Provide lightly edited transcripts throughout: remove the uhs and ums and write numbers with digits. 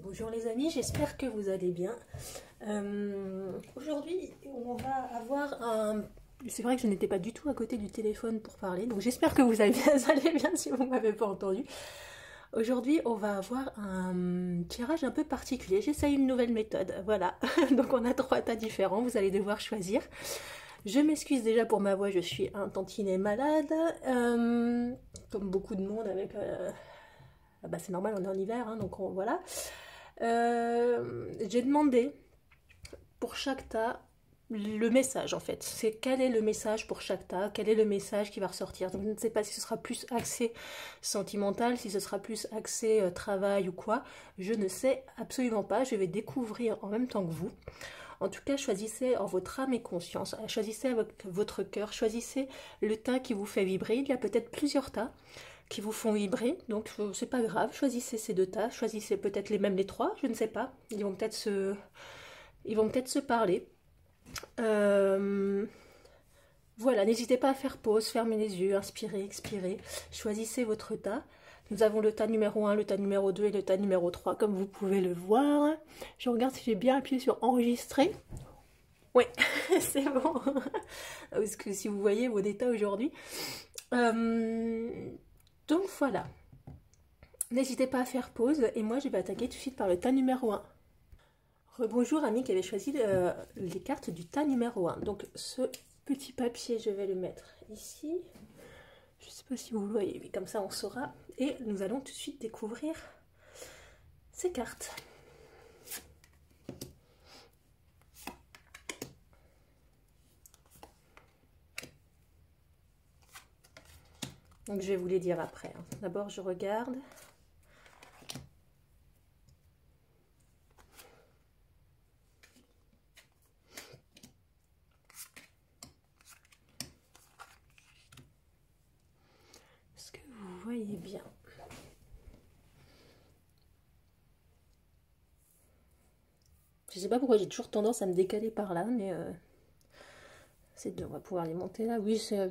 Bonjour les amis, j'espère que vous allez bien. Aujourd'hui, on va avoir un... C'est vrai que je n'étais pas du tout à côté du téléphone pour parler, donc j'espère que vous allez bien si vous ne m'avez pas entendu. Aujourd'hui, on va avoir un tirage un peu particulier. J'essaye une nouvelle méthode, voilà. Donc on a 3 tas différents, vous allez devoir choisir. Je m'excuse déjà pour ma voix, je suis un tantinet malade, comme beaucoup de monde avec... bah c'est normal, on est en hiver, hein, donc voilà. J'ai demandé pour chaque tas le message en fait. C'est quel est le message pour chaque tas, quel est le message qui va ressortir. Donc je ne sais pas si ce sera plus axé sentimental, si ce sera plus axé travail ou quoi. Je ne sais absolument pas, je vais découvrir en même temps que vous. En tout cas, choisissez en votre âme et conscience, choisissez avec votre cœur, choisissez le tas qui vous fait vibrer. Il y a peut-être plusieurs tas qui vous font vibrer, donc c'est pas grave, choisissez ces 2 tas, choisissez peut-être les 3, je ne sais pas, ils vont peut-être se parler. Voilà, n'hésitez pas à faire pause, fermez les yeux, inspirez, expirez, choisissez votre tas. Nous avons le tas numéro 1, le tas numéro 2 et le tas numéro 3, comme vous pouvez le voir. Je regarde si j'ai bien appuyé sur enregistrer. Oui, c'est bon. Parce que si vous voyez vos états aujourd'hui. Donc voilà, n'hésitez pas à faire pause et moi je vais attaquer tout de suite par le tas numéro 1. Rebonjour amis qui avaient choisi les cartes du tas numéro 1. Donc ce petit papier je vais le mettre ici. Je ne sais pas si vous le voyez, mais comme ça on saura. Et nous allons tout de suite découvrir ces cartes. Donc je vais vous les dire après. D'abord je regarde. Est-ce que vous voyez bien? Je sais pas pourquoi j'ai toujours tendance à me décaler par là, mais on va pouvoir les monter là. Oui, c'est...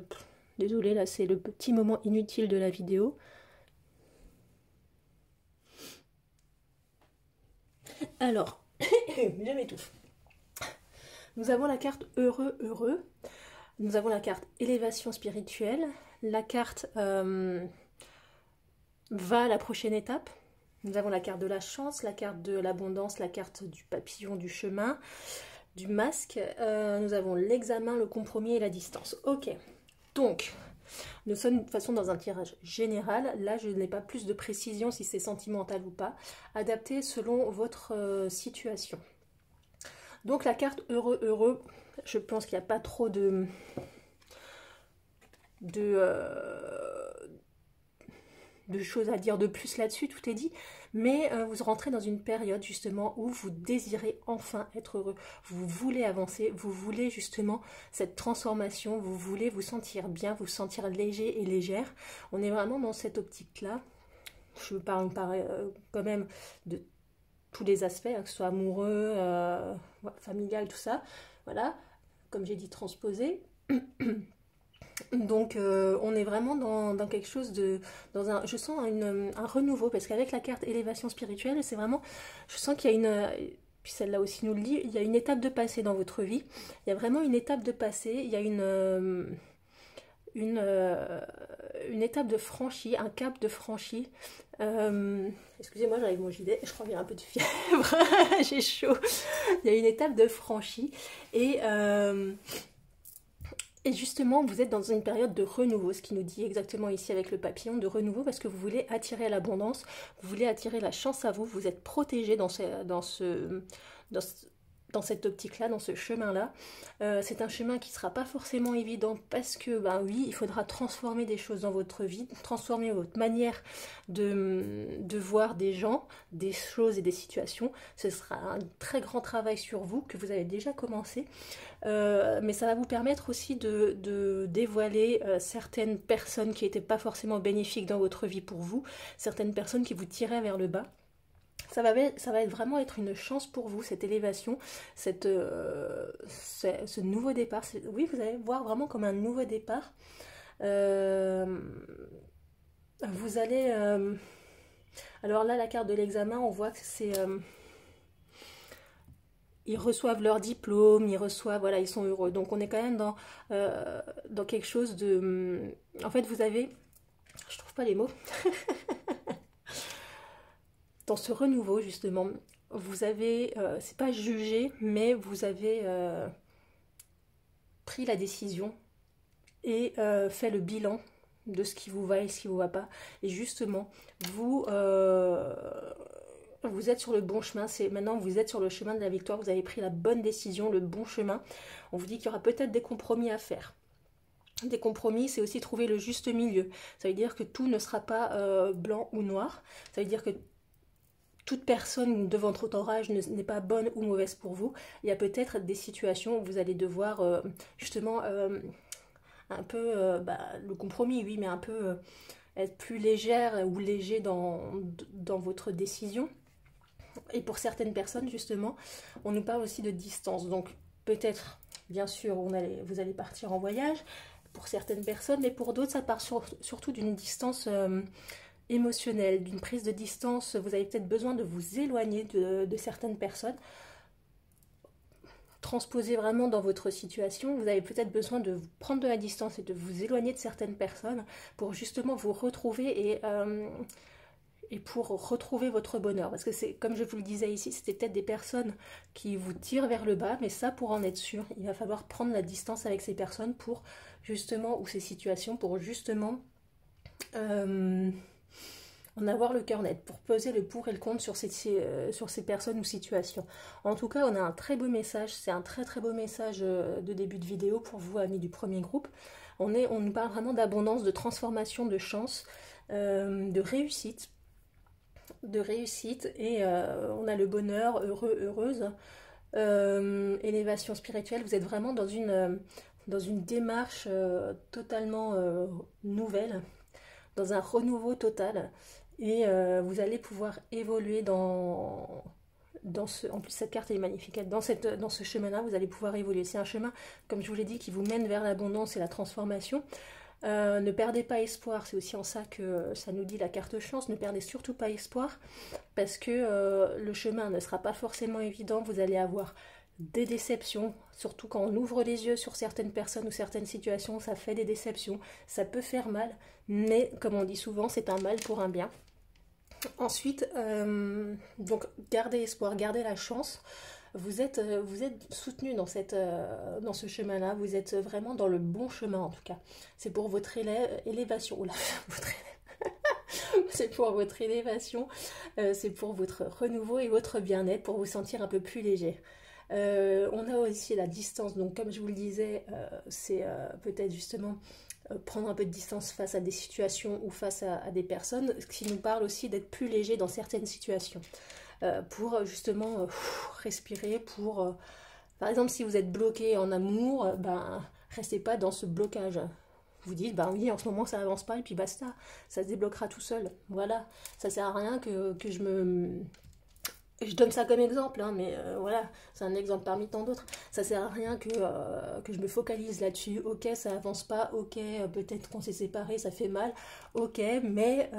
Désolée, là c'est le petit moment inutile de la vidéo. Alors, je m'étouffe. Nous avons la carte heureux, heureux. Nous avons la carte élévation spirituelle. La carte va à la prochaine étape. Nous avons la carte de la chance, la carte de l'abondance, la carte du papillon, du chemin, du masque. Nous avons l'examen, le compromis et la distance. Ok, donc nous sommes de toute façon dans un tirage général. Là, je n'ai pas plus de précision si c'est sentimental ou pas, adapté selon votre situation. Donc la carte heureux, heureux, je pense qu'il n'y a pas trop de choses à dire de plus là-dessus, tout est dit, mais vous rentrez dans une période justement où vous désirez enfin être heureux, vous voulez avancer, vous voulez justement cette transformation, vous voulez vous sentir bien, vous sentir léger et légère. On est vraiment dans cette optique-là. Je parle quand même de tous les aspects, que ce soit amoureux, familial, tout ça, voilà, comme j'ai dit, transposé. Donc on est vraiment dans quelque chose de... je sens un renouveau, parce qu'avec la carte élévation spirituelle, c'est vraiment... Je sens qu'il y a une... Puis celle-là aussi nous le dit, il y a une étape de passé dans votre vie. Il y a vraiment une étape de passé, il y a une étape de franchie, un cap de franchi. Excusez-moi, j'arrive mon gilet, je crois qu'il y a un peu de fièvre, j'ai chaud. Il y a une étape de franchie et justement, vous êtes dans une période de renouveau, ce qui nous dit exactement ici avec le papillon, de renouveau, parce que vous voulez attirer l'abondance, vous voulez attirer la chance à vous, vous êtes protégé dans cette optique-là, dans ce chemin-là. C'est un chemin qui ne sera pas forcément évident parce que, ben oui, il faudra transformer des choses dans votre vie, transformer votre manière de voir des gens, des choses et des situations. Ce sera un très grand travail sur vous que vous avez déjà commencé, mais ça va vous permettre aussi de dévoiler certaines personnes qui n'étaient pas forcément bénéfiques dans votre vie pour vous, certaines personnes qui vous tiraient vers le bas. Ça va vraiment être une chance pour vous, cette élévation, ce nouveau départ. Oui, vous allez voir vraiment comme un nouveau départ. Vous allez Alors là, la carte de l'examen, on voit que c'est... ils reçoivent leur diplôme, ils reçoivent, voilà, ils sont heureux. Donc on est quand même dans quelque chose de... En fait, vous avez... Je trouve pas les mots. Dans ce renouveau, justement, vous avez... c'est pas jugé, mais vous avez pris la décision et fait le bilan de ce qui vous va et ce qui vous va pas. Et justement, vous êtes sur le bon chemin. C'est maintenant vous êtes sur le chemin de la victoire. Vous avez pris la bonne décision, le bon chemin. On vous dit qu'il y aura peut-être des compromis à faire. Des compromis, c'est aussi trouver le juste milieu. Ça veut dire que tout ne sera pas blanc ou noir. Ça veut dire que toute personne de votre entourage n'est pas bonne ou mauvaise pour vous. Il y a peut-être des situations où vous allez devoir justement un peu, le compromis, oui, mais un peu être plus légère ou léger dans votre décision. Et pour certaines personnes, justement, on nous parle aussi de distance. Donc peut-être, bien sûr, vous allez partir en voyage pour certaines personnes, mais pour d'autres, ça part surtout d'une distance émotionnelle, d'une prise de distance. Vous avez peut-être besoin de vous éloigner de certaines personnes. Transposer vraiment dans votre situation, vous avez peut-être besoin de prendre de la distance et de vous éloigner de certaines personnes pour justement vous retrouver et pour retrouver votre bonheur. Parce que c'est, comme je vous le disais ici, c'était peut-être des personnes qui vous tirent vers le bas, mais ça, pour en être sûr, il va falloir prendre la distance avec ces personnes pour justement, ou ces situations, pour justement en avoir le cœur net, pour peser le pour et le contre sur ces personnes ou situations. En tout cas, on a un très beau message, c'est un très très beau message de début de vidéo pour vous, amis du premier groupe. On nous parle vraiment d'abondance, de transformation, de chance, de réussite. Et on a le bonheur, heureux, heureuse, élévation spirituelle. Vous êtes vraiment dans une démarche totalement nouvelle, dans un renouveau total, et vous allez pouvoir évoluer en plus cette carte est magnifique, dans ce chemin-là, vous allez pouvoir évoluer. C'est un chemin, comme je vous l'ai dit, qui vous mène vers l'abondance et la transformation. Ne perdez pas espoir, c'est aussi en ça que ça nous dit la carte chance, ne perdez surtout pas espoir, parce que le chemin ne sera pas forcément évident, vous allez avoir des déceptions, surtout quand on ouvre les yeux sur certaines personnes ou certaines situations, ça fait des déceptions, ça peut faire mal, mais comme on dit souvent, c'est un mal pour un bien. Ensuite, donc gardez espoir, gardez la chance. Vous êtes soutenu dans ce chemin-là, vous êtes vraiment dans le bon chemin en tout cas. C'est pour votre élévation. Oula, c'est pour votre élévation, c'est pour votre renouveau et votre bien-être, pour vous sentir un peu plus léger. On a aussi la distance, donc comme je vous le disais, c'est peut-être justement prendre un peu de distance face à des situations ou face à des personnes, ce qui nous parle aussi d'être plus léger dans certaines situations. Pour justement respirer, par exemple si vous êtes bloqué en amour, restez pas dans ce blocage. Vous dites, oui, en ce moment ça avance pas et puis basta, ça se débloquera tout seul. Voilà, ça sert à rien que je donne ça comme exemple, hein, mais voilà, c'est un exemple parmi tant d'autres. Ça sert à rien que je me focalise là-dessus. Ok, ça avance pas, ok, peut-être qu'on s'est séparés, ça fait mal, ok, mais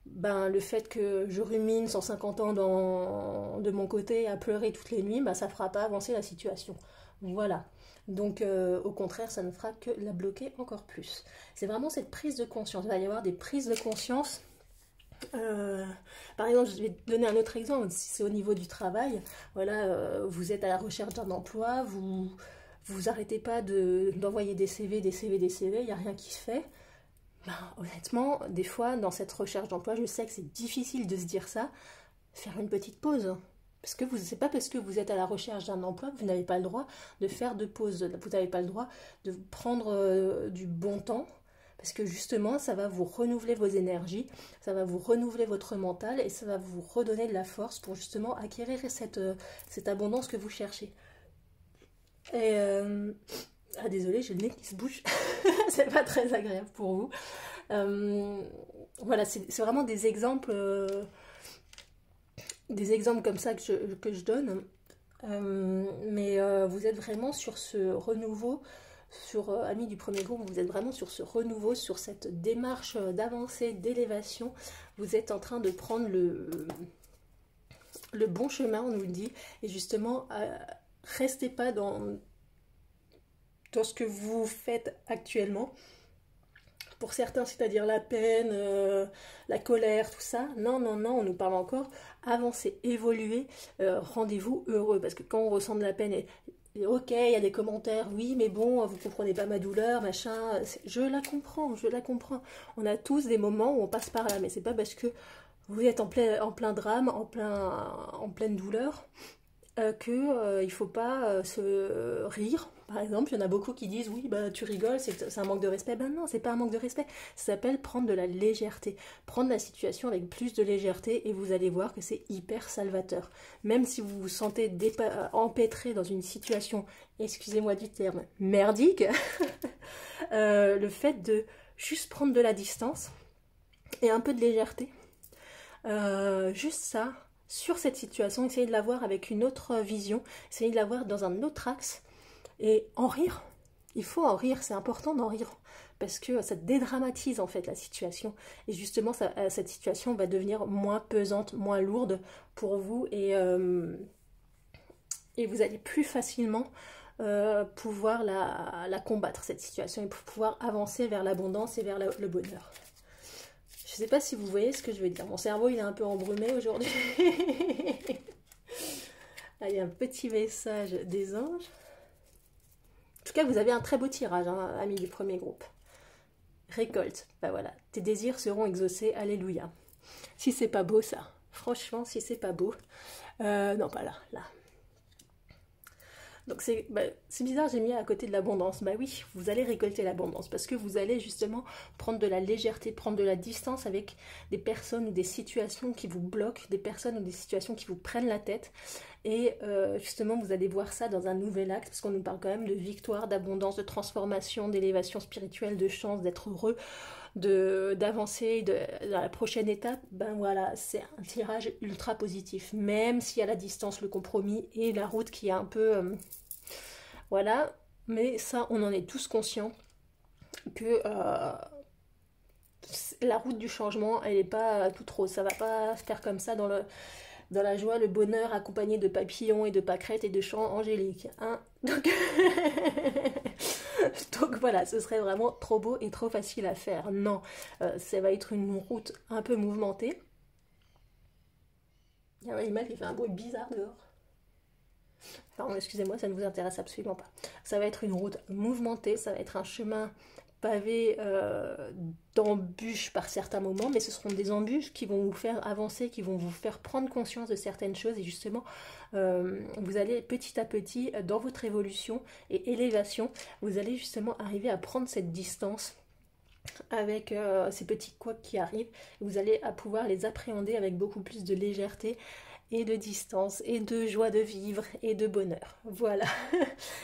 le fait que je rumine 150 ans de mon côté à pleurer toutes les nuits, ça fera pas avancer la situation. Voilà. Donc au contraire, ça ne fera que la bloquer encore plus. C'est vraiment cette prise de conscience. Il va y avoir des prises de conscience. Par exemple, je vais donner un autre exemple. Si c'est au niveau du travail, voilà, vous êtes à la recherche d'un emploi, vous arrêtez pas d'envoyer des CV, il n'y a rien qui se fait. Honnêtement, des fois, dans cette recherche d'emploi, je sais que c'est difficile de se dire ça, faire une petite pause. Parce que c'est pas parce que vous êtes à la recherche d'un emploi que vous n'avez pas le droit de faire de pause. Vous n'avez pas le droit de prendre du bon temps. Parce que justement, ça va vous renouveler vos énergies, ça va vous renouveler votre mental et ça va vous redonner de la force pour justement acquérir cette abondance que vous cherchez. Et désolée, j'ai le nez qui se bouge, c'est pas très agréable pour vous. Voilà, c'est vraiment des exemples comme ça que je donne. Mais vous êtes vraiment sur ce renouveau, amis du premier groupe, vous êtes vraiment sur ce renouveau, sur cette démarche d'avancée, d'élévation. Vous êtes en train de prendre le bon chemin, on nous le dit. Et justement, restez pas dans ce que vous faites actuellement. Pour certains, c'est-à-dire la peine, la colère, tout ça. Non, non, non, on nous parle encore. Avancez, évoluez, rendez-vous heureux. Parce que quand on ressent de la peine, et ok, il y a des commentaires, oui, mais bon, vous comprenez pas ma douleur, machin. Je la comprends, je la comprends. On a tous des moments où on passe par là, mais c'est pas parce que vous êtes en plein drame, en pleine douleur, il faut pas se rire. Par exemple, il y en a beaucoup qui disent oui, bah tu rigoles, c'est un manque de respect. Ben non, c'est pas un manque de respect. Ça s'appelle prendre de la légèreté, prendre la situation avec plus de légèreté, et vous allez voir que c'est hyper salvateur. Même si vous vous sentez empêtré dans une situation, excusez-moi du terme, merdique, le fait de juste prendre de la distance et un peu de légèreté, juste ça. Sur cette situation, essayez de la voir avec une autre vision, essayez de la voir dans un autre axe et en rire. Il faut en rire, c'est important d'en rire parce que ça dédramatise en fait la situation et justement cette situation va devenir moins pesante, moins lourde pour vous et vous allez plus facilement pouvoir la combattre cette situation et pouvoir avancer vers l'abondance et vers le bonheur. Je ne sais pas si vous voyez ce que je veux dire. Mon cerveau, il est un peu embrumé aujourd'hui. Ah, il y a un petit message des anges. En tout cas, vous avez un très beau tirage, hein, amis du premier groupe. Récolte. Ben voilà. Tes désirs seront exaucés. Alléluia. Si c'est pas beau, ça. Franchement, si c'est pas beau. Non, pas là. Là. Donc c'est bizarre, j'ai mis à côté de l'abondance. Bah oui, vous allez récolter l'abondance parce que vous allez justement prendre de la légèreté, prendre de la distance avec des personnes ou des situations qui vous bloquent, des personnes ou des situations qui vous prennent la tête. Et justement, vous allez voir ça dans un nouvel acte parce qu'on nous parle quand même de victoire, d'abondance, de transformation, d'élévation spirituelle, de chance, d'être heureux, d'avancer dans la prochaine étape. Ben voilà, c'est un tirage ultra positif, même s'il y a la distance, le compromis et la route qui est un peu voilà, mais ça on en est tous conscients que la route du changement elle n'est pas toute rose, ça va pas se faire comme ça dans la joie, le bonheur accompagné de papillons et de pâquerettes et de chants angéliques, hein. Donc voilà, ce serait vraiment trop beau et trop facile à faire. Non, ça va être une route un peu mouvementée. Il y a un animal qui fait un bruit bizarre dehors. Pardon, excusez-moi, ça ne vous intéresse absolument pas. Ça va être une route mouvementée, ça va être un chemin pavé d'embûches par certains moments, mais ce seront des embûches qui vont vous faire avancer, qui vont vous faire prendre conscience de certaines choses et justement vous allez petit à petit dans votre évolution et élévation, vous allez justement arriver à prendre cette distance avec ces petits couacs qui arrivent, vous allez pouvoir les appréhender avec beaucoup plus de légèreté et de distance, et de joie de vivre, et de bonheur. Voilà.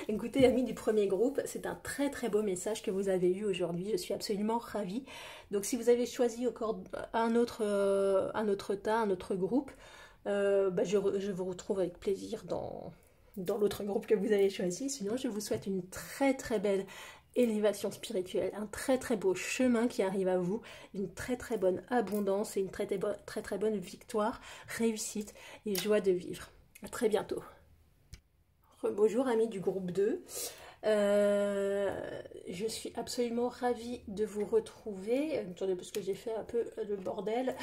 Écoutez, amis du premier groupe, c'est un très très beau message que vous avez eu aujourd'hui. Je suis absolument ravie. Donc si vous avez choisi encore un autre tas, un autre groupe, je vous retrouve avec plaisir dans l'autre groupe que vous avez choisi. Sinon, je vous souhaite une très très belle élévation spirituelle, un très très beau chemin qui arrive à vous, une très très bonne abondance et une très très bonne victoire, réussite et joie de vivre. À très bientôt. Bonjour amis du groupe 2. Je suis absolument ravie de vous retrouver. Attendez parce que j'ai fait un peu le bordel.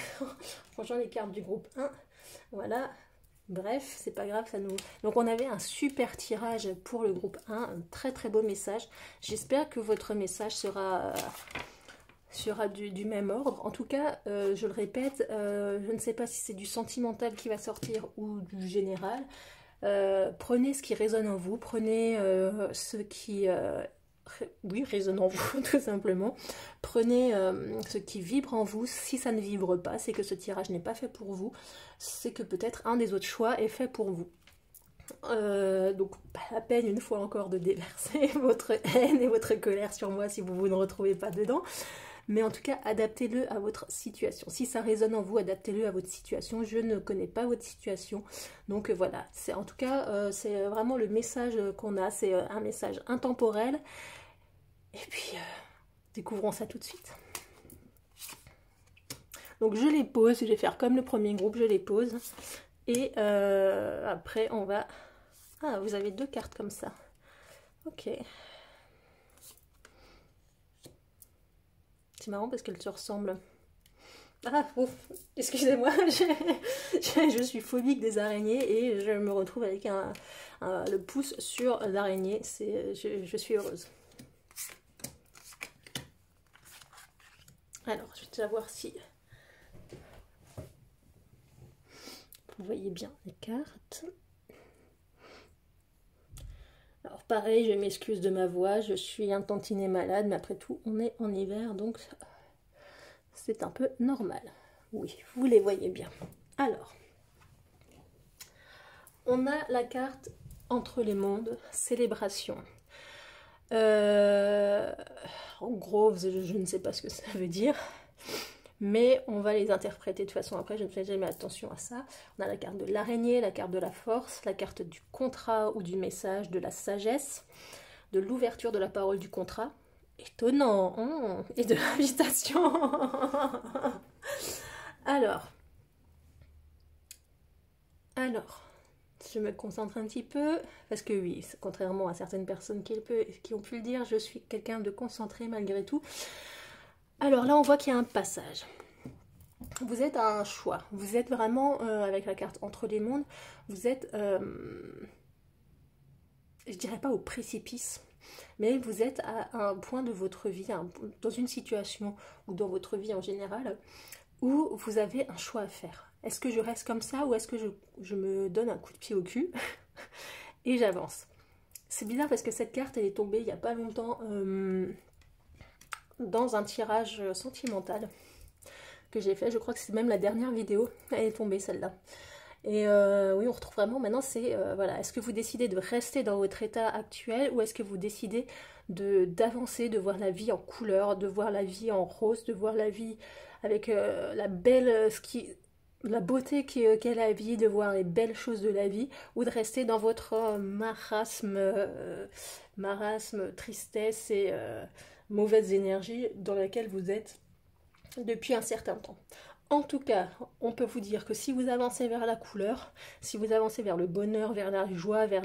Franchement les cartes du groupe 1. Voilà. Bref, c'est pas grave, ça nous... Donc on avait un super tirage pour le groupe 1, un très très beau message. J'espère que votre message sera du même ordre. En tout cas, je le répète, je ne sais pas si c'est du sentimental qui va sortir ou du général. Prenez ce qui résonne en vous, prenez ce qui... oui, résonne en vous, tout simplement. Prenez ce qui vibre en vous. Si ça ne vibre pas, c'est que ce tirage n'est pas fait pour vous. C'est que peut-être un des autres choix est fait pour vous. Donc, pas la peine, une fois encore, de déverser votre haine et votre colère sur moi si vous ne retrouvez pas dedans. Mais en tout cas, adaptez-le à votre situation. Si ça résonne en vous, adaptez-le à votre situation. Je ne connais pas votre situation. Donc voilà, en tout cas, c'est vraiment le message qu'on a. C'est un message intemporel. Et puis, découvrons ça tout de suite. Donc je les pose, je vais faire comme le premier groupe, je les pose. Et après on va... Ah, vous avez 2 cartes comme ça. Ok. C'est marrant parce qu'elles se ressemblent. Ah, ouf, excusez-moi, je suis phobique des araignées et je me retrouve avec le pouce sur l'araignée. Je suis heureuse. Alors, je vais déjà voir si vous voyez bien les cartes. Alors pareil, je m'excuse de ma voix, je suis un tantinet malade, mais après tout, on est en hiver, donc c'est un peu normal. Oui, vous les voyez bien. Alors, on a la carte Entre les mondes, célébration. En gros, je ne sais pas ce que ça veut dire, mais on va les interpréter de toute façon. Après, je ne fais jamais attention à ça. On a la carte de l'araignée, la carte de la force, la carte du contrat ou du message, de la sagesse, de l'ouverture de la parole du contrat. Étonnant, et de l'invitation. Alors, je me concentre un petit peu, parce que oui, contrairement à certaines personnes qui ont pu le dire, je suis quelqu'un de concentré malgré tout. Alors là, on voit qu'il y a un passage. Vous êtes à un choix. Vous êtes vraiment, avec la carte Entre les mondes, vous êtes, je dirais pas au précipice, mais vous êtes à un point de votre vie, dans une situation, ou dans votre vie en général, où vous avez un choix à faire. Est-ce que je reste comme ça ou est-ce que je me donne un coup de pied au cul et j'avance? C'est bizarre parce que cette carte, elle est tombée il n'y a pas longtemps dans un tirage sentimental que j'ai fait. Je crois que c'est même la dernière vidéo, elle est tombée celle-là. Et oui, on retrouve vraiment maintenant, c'est voilà, est-ce que vous décidez de rester dans votre état actuel ou est-ce que vous décidez d'avancer, de voir la vie en couleur, de voir la vie en rose, de voir la vie avec la beauté qu'est la vie, de voir les belles choses de la vie, ou de rester dans votre marasme, tristesse et mauvaise énergie dans laquelle vous êtes depuis un certain temps. En tout cas, on peut vous dire que si vous avancez vers la couleur, si vous avancez vers le bonheur, vers la joie, vers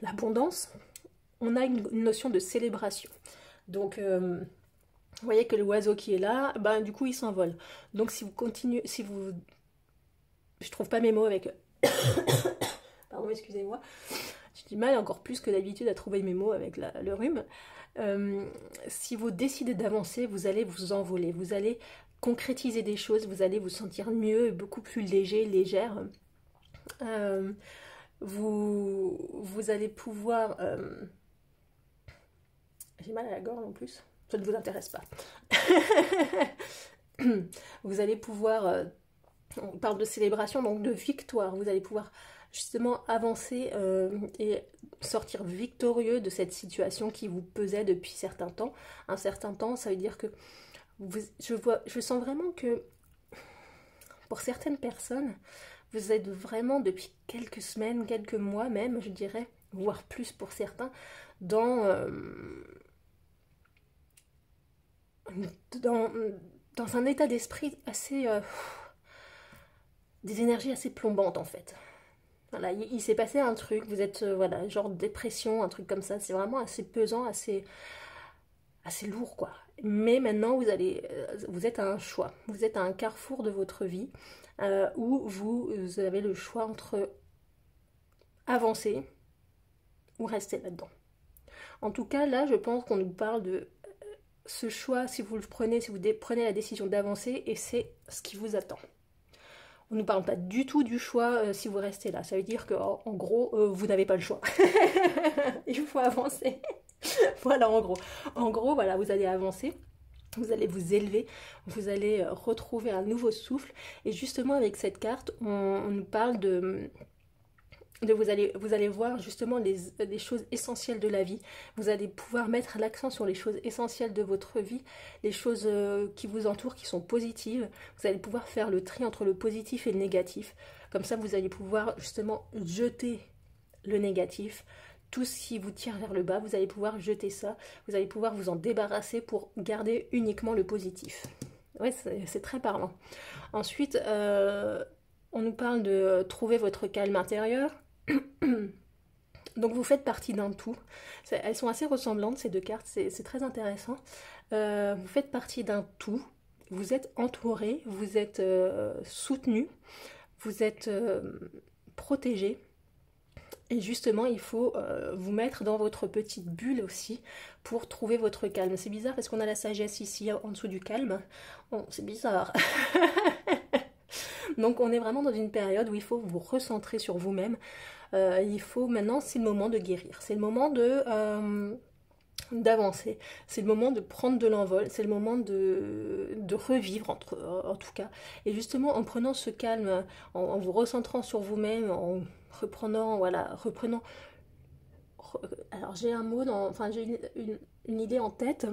l'abondance, on a une notion de célébration. Donc, vous voyez que l'oiseau qui est là, ben, du coup, il s'envole. Donc, si vous continuez, je trouve pas mes mots avec... Pardon, excusez-moi. J'ai du mal encore plus que d'habitude à trouver mes mots avec le rhume. Si vous décidez d'avancer, vous allez vous envoler, vous allez concrétiser des choses, vous allez vous sentir mieux, beaucoup plus léger, légère. Vous allez pouvoir... J'ai mal à la gorge en plus, ça ne vous intéresse pas. Vous allez pouvoir... on parle de célébration, donc de victoire, vous allez pouvoir justement avancer et sortir victorieux de cette situation qui vous pesait depuis certains temps. Un certain temps, ça veut dire que je sens vraiment que pour certaines personnes, vous êtes vraiment depuis quelques semaines, quelques mois même, je dirais, voire plus pour certains, dans un état d'esprit assez... des énergies assez plombantes en fait. Voilà, il s'est passé un truc, vous êtes, voilà, genre dépression, un truc comme ça, c'est vraiment assez pesant, assez lourd quoi. Mais maintenant vous êtes à un choix, vous êtes à un carrefour de votre vie où vous avez le choix entre avancer ou rester là-dedans. En tout cas là je pense qu'on nous parle de ce choix, si vous prenez la décision d'avancer et c'est ce qui vous attend. On ne nous parle pas du tout du choix si vous restez là. Ça veut dire qu'en gros, vous n'avez pas le choix. Il faut avancer. Voilà, en gros. En gros, voilà, vous allez avancer. Vous allez vous élever. Vous allez retrouver un nouveau souffle. Et justement, avec cette carte, on nous parle vous allez voir justement les choses essentielles de la vie. Vous allez pouvoir mettre l'accent sur les choses essentielles de votre vie, les choses qui vous entourent, qui sont positives. Vous allez pouvoir faire le tri entre le positif et le négatif. Comme ça, vous allez pouvoir justement jeter le négatif, tout ce qui vous tire vers le bas, vous allez pouvoir jeter ça, vous allez pouvoir vous en débarrasser pour garder uniquement le positif. Ouais, c'est très parlant. Ensuite, on nous parle de trouver votre calme intérieur. Donc vous faites partie d'un tout. Elles sont assez ressemblantes ces deux cartes, c'est très intéressant. Vous faites partie d'un tout. Vous êtes entouré, vous êtes soutenu, vous êtes protégé. Et justement, il faut vous mettre dans votre petite bulle aussi pour trouver votre calme. C'est bizarre parce qu'on a la sagesse ici en dessous du calme. Bon, c'est bizarre. Donc on est vraiment dans une période où il faut vous recentrer sur vous-même. Il faut maintenant, c'est le moment de guérir. C'est le moment d'avancer. C'est le moment de prendre de l'envol. C'est le moment de revivre en tout cas. Et justement en prenant ce calme, en vous recentrant sur vous-même, en reprenant, voilà, alors j'ai un mot, enfin j'ai une idée en tête.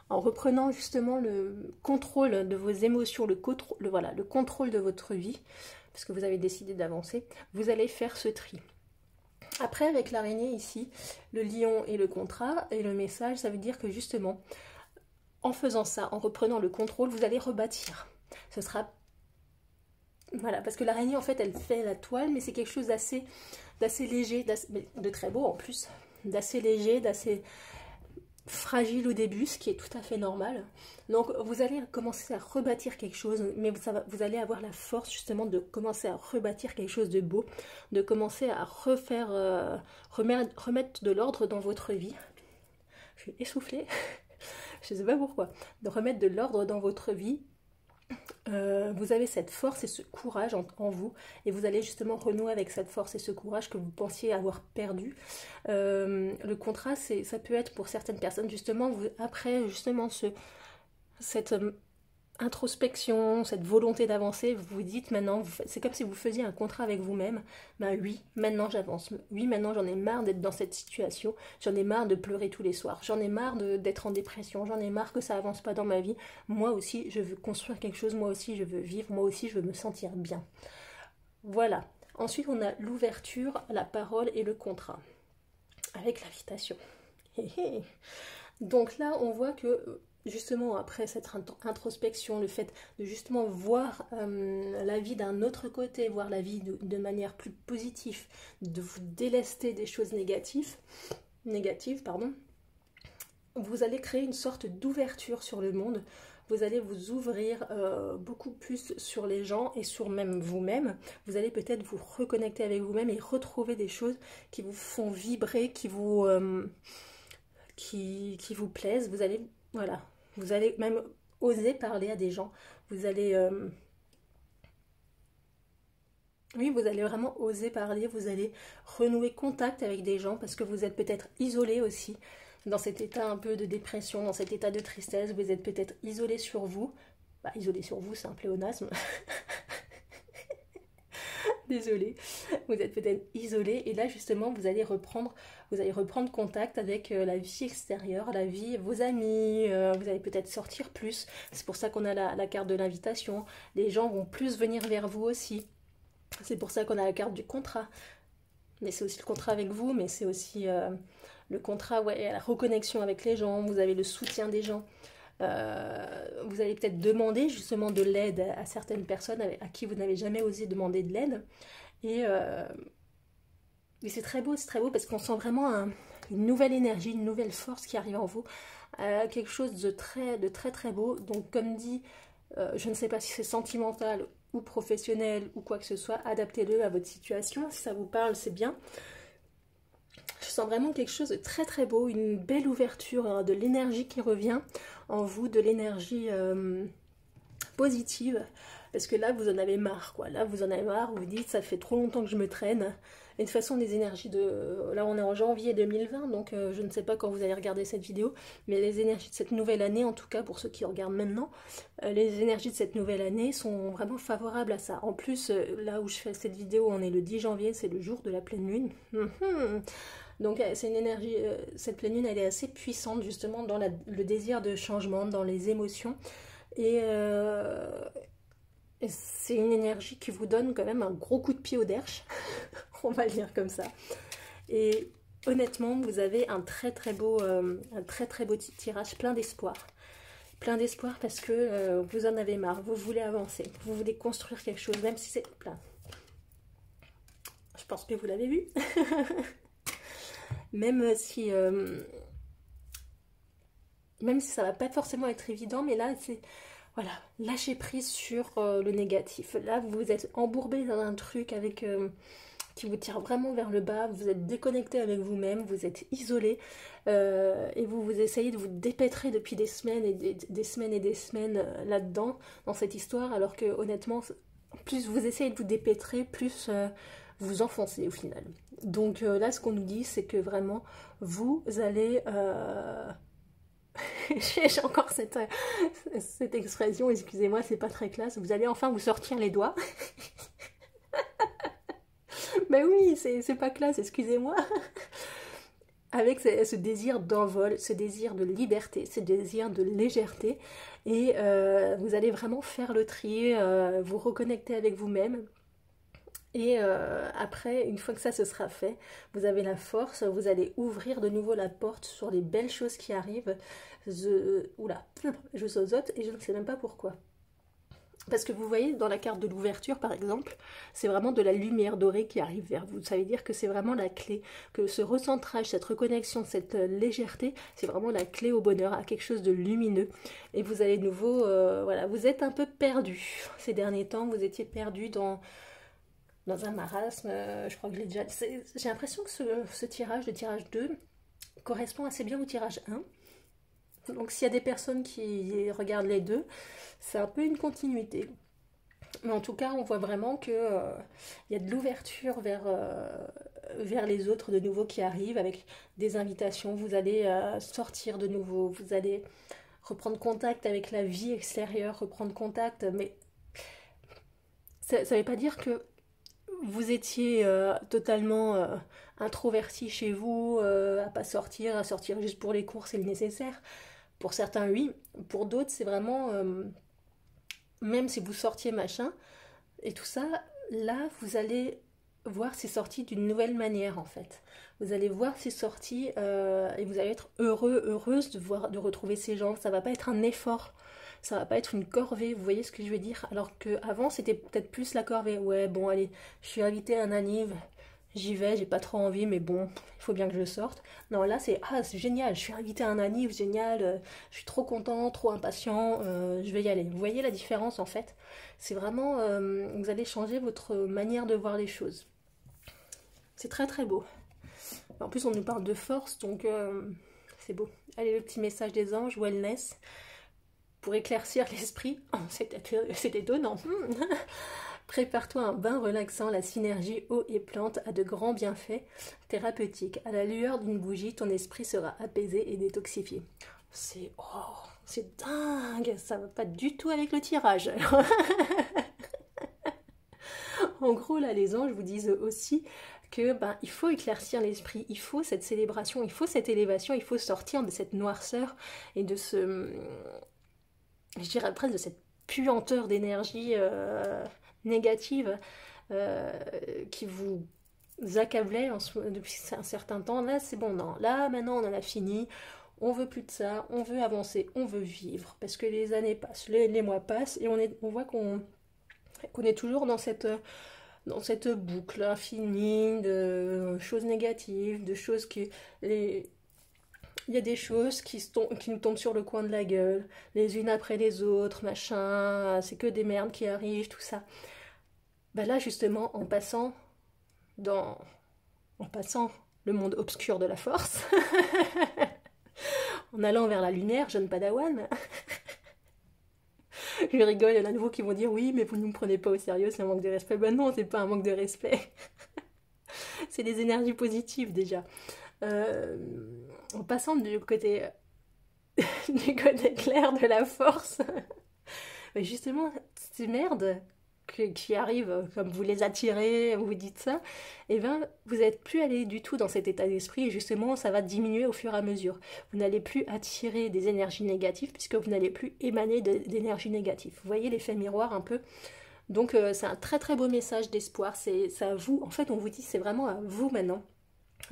En reprenant justement le contrôle de vos émotions, le contrôle de votre vie, parce que vous avez décidé d'avancer, vous allez faire ce tri. Après, avec l'araignée ici, le lion et le contrat, et le message, ça veut dire que justement, en faisant ça, en reprenant le contrôle, vous allez rebâtir. Ce sera... Voilà, parce que l'araignée, en fait, elle fait la toile, mais c'est quelque chose d'assez léger, de très beau en plus, d'assez léger, d'assez fragile au début, ce qui est tout à fait normal. Donc vous allez commencer à rebâtir quelque chose, mais vous allez avoir la force justement de commencer à rebâtir quelque chose de beau, de commencer à remettre de l'ordre dans votre vie. Je suis essoufflée, je ne sais pas pourquoi. De remettre de l'ordre dans votre vie. Vous avez cette force et ce courage en vous, et vous allez justement renouer avec cette force et ce courage que vous pensiez avoir perdu. Le contrat, ça peut être pour certaines personnes justement, après justement cette introspection, cette volonté d'avancer, vous vous dites maintenant, c'est comme si vous faisiez un contrat avec vous-même. Ben oui, maintenant j'avance. Oui, maintenant j'en ai marre d'être dans cette situation. J'en ai marre de pleurer tous les soirs. J'en ai marre d'être en dépression. J'en ai marre que ça avance pas dans ma vie. Moi aussi, je veux construire quelque chose. Moi aussi, je veux vivre. Moi aussi, je veux me sentir bien. Voilà. Ensuite, on a l'ouverture, la parole et le contrat. Avec l'invitation. Donc là, on voit que... justement après cette introspection, le fait de justement voir la vie d'un autre côté, voir la vie de manière plus positive, de vous délester des choses négatives, vous allez créer une sorte d'ouverture sur le monde. Vous allez vous ouvrir beaucoup plus sur les gens et sur même vous-même. Vous allez peut-être vous reconnecter avec vous-même et retrouver des choses qui vous font vibrer, qui vous plaisent. Vous allez... Voilà, vous allez même oser parler à des gens. Vous allez... Oui, vous allez vraiment oser parler. Vous allez renouer contact avec des gens parce que vous êtes peut-être isolé aussi. Dans cet état un peu de dépression, dans cet état de tristesse, vous êtes peut-être isolé sur vous. Bah, isolé sur vous, c'est un pléonasme. Désolée, vous êtes peut-être isolé et là justement vous allez reprendre contact avec la vie extérieure, la vie, vos amis, vous allez peut-être sortir plus, c'est pour ça qu'on a la carte de l'invitation, les gens vont plus venir vers vous aussi, c'est pour ça qu'on a la carte du contrat, mais c'est aussi le contrat avec vous, mais c'est aussi le contrat, ouais, la reconnexion avec les gens, vous avez le soutien des gens. Vous allez peut-être demander justement de l'aide à certaines personnes à qui vous n'avez jamais osé demander de l'aide. Et c'est très beau parce qu'on sent vraiment une nouvelle énergie, une nouvelle force qui arrive en vous. Quelque chose de très beau. Donc comme dit, je ne sais pas si c'est sentimental ou professionnel ou quoi que ce soit, adaptez-le à votre situation. Si ça vous parle, c'est bien. Je sens vraiment quelque chose de très beau, une belle ouverture, de l'énergie qui revient en vous, de l'énergie positive, parce que là vous en avez marre, quoi. Là vous en avez marre, vous vous dites ça fait trop longtemps que je me traîne. Et de toute façon les énergies de... Là on est en janvier 2020, donc je ne sais pas quand vous allez regarder cette vidéo, mais les énergies de cette nouvelle année, en tout cas pour ceux qui regardent maintenant, les énergies de cette nouvelle année sont vraiment favorables à ça. En plus, là où je fais cette vidéo, on est le 10 janvier, c'est le jour de la pleine lune. Donc c'est une énergie, cette pleine lune elle est assez puissante justement dans le désir de changement, dans les émotions. Et c'est une énergie qui vous donne quand même un gros coup de pied au derche. On va le dire comme ça. Et honnêtement, vous avez un très très beau tirage, plein d'espoir. Plein d'espoir parce que vous en avez marre, vous voulez avancer, vous voulez construire quelque chose, même si c'est plein. Je pense que vous l'avez vu. Même si ça va pas forcément être évident, mais là, c'est... Voilà, lâchez prise sur le négatif. Là, vous êtes embourbé dans un truc avec... qui vous tire vraiment vers le bas, vous êtes déconnecté avec vous-même, vous êtes isolé et vous essayez de vous dépêtrer depuis des semaines et des semaines et des semaines là-dedans, dans cette histoire, alors que honnêtement, plus vous essayez de vous dépêtrer, plus vous enfoncez au final. Donc là, ce qu'on nous dit, c'est que vraiment, vous allez... J'ai encore cette expression, excusez-moi, c'est pas très classe, vous allez enfin vous sortir les doigts. Mais oui, c'est pas classe, excusez-moi. Avec ce désir d'envol, ce désir de liberté, ce désir de légèreté. Et vous allez vraiment faire le tri, vous reconnecter avec vous-même. Et après, une fois que ça se sera fait, vous avez la force, vous allez ouvrir de nouveau la porte sur les belles choses qui arrivent. Oula, je sozote et je ne sais même pas pourquoi. Parce que vous voyez, dans la carte de l'ouverture, par exemple, c'est vraiment de la lumière dorée qui arrive vers vous. Ça veut dire que c'est vraiment la clé, que ce recentrage, cette reconnexion, cette légèreté, c'est vraiment la clé au bonheur, à quelque chose de lumineux. Et vous allez de nouveau, voilà, vous êtes un peu perdu. Ces derniers temps, vous étiez perdu dans un marasme. Je crois que je l'ai déjà... J'ai l'impression que ce tirage, le tirage 2, correspond assez bien au tirage 1. Donc s'il y a des personnes qui regardent les deux, c'est un peu une continuité. Mais en tout cas, on voit vraiment qu'il y a de l'ouverture vers les autres de nouveau qui arrivent avec des invitations. Vous allez sortir de nouveau, vous allez reprendre contact avec la vie extérieure, reprendre contact. Mais ça ne veut pas dire que vous étiez totalement introverti chez vous, à sortir juste pour les courses et le nécessaire. Pour certains, oui. Pour d'autres, c'est vraiment... même si vous sortiez machin, et tout ça, là, vous allez voir ces sorties d'une nouvelle manière, en fait. Vous allez voir ces sorties et vous allez être heureux, heureuse de retrouver ces gens. Ça va pas être un effort. Ça va pas être une corvée, vous voyez ce que je veux dire? Alors qu'avant, c'était peut-être plus la corvée. Ouais, bon, allez, je suis invitée à un anniv, j'y vais, j'ai pas trop envie, mais bon, il faut bien que je sorte. Non, là, c'est génial, je suis invitée à un anniv, génial, je suis trop content, trop impatient, je vais y aller. Vous voyez la différence, en fait? C'est vraiment, vous allez changer votre manière de voir les choses. C'est très très beau. En plus, on nous parle de force, donc c'est beau. Allez, le petit message des anges, wellness. Pour éclaircir l'esprit, oh, c'est étonnant. Prépare-toi un bain relaxant, la synergie eau et plante a de grands bienfaits thérapeutiques. À la lueur d'une bougie, ton esprit sera apaisé et détoxifié. C'est dingue, ça va pas du tout avec le tirage. En gros, là, les anges vous disent aussi que il faut éclaircir l'esprit, il faut cette célébration, il faut cette élévation, il faut sortir de cette noirceur et de je dirais presque de cette puanteur d'énergie négative qui vous accablait depuis un certain temps. Là, c'est bon, non. Là, maintenant, on en a fini. On veut plus de ça. On veut avancer. On veut vivre. Parce que les années passent, les mois passent, et on voit qu'on est toujours dans cette boucle infinie de choses négatives, de choses qui... Il y a des choses qui nous tombent sur le coin de la gueule, les unes après les autres, machin, c'est que des merdes qui arrivent, tout ça. Là, justement, en passant le monde obscur de la force, en allant vers la lumière, jeune padawan, je rigole, il y en a de nouveau qui vont dire oui, mais vous ne me prenez pas au sérieux, c'est un manque de respect. Ben non, c'est pas un manque de respect. C'est des énergies positives déjà. En passant du côté clair de la force, mais justement, ces merdes qui arrivent, comme vous les attirez, vous dites ça, et vous n'êtes plus allé du tout dans cet état d'esprit, et justement, ça va diminuer au fur et à mesure. Vous n'allez plus attirer des énergies négatives, puisque vous n'allez plus émaner d'énergie négative. Vous voyez l'effet miroir un peu? Donc c'est un très très beau message d'espoir, c'est à vous, en fait on vous dit c'est vraiment à vous maintenant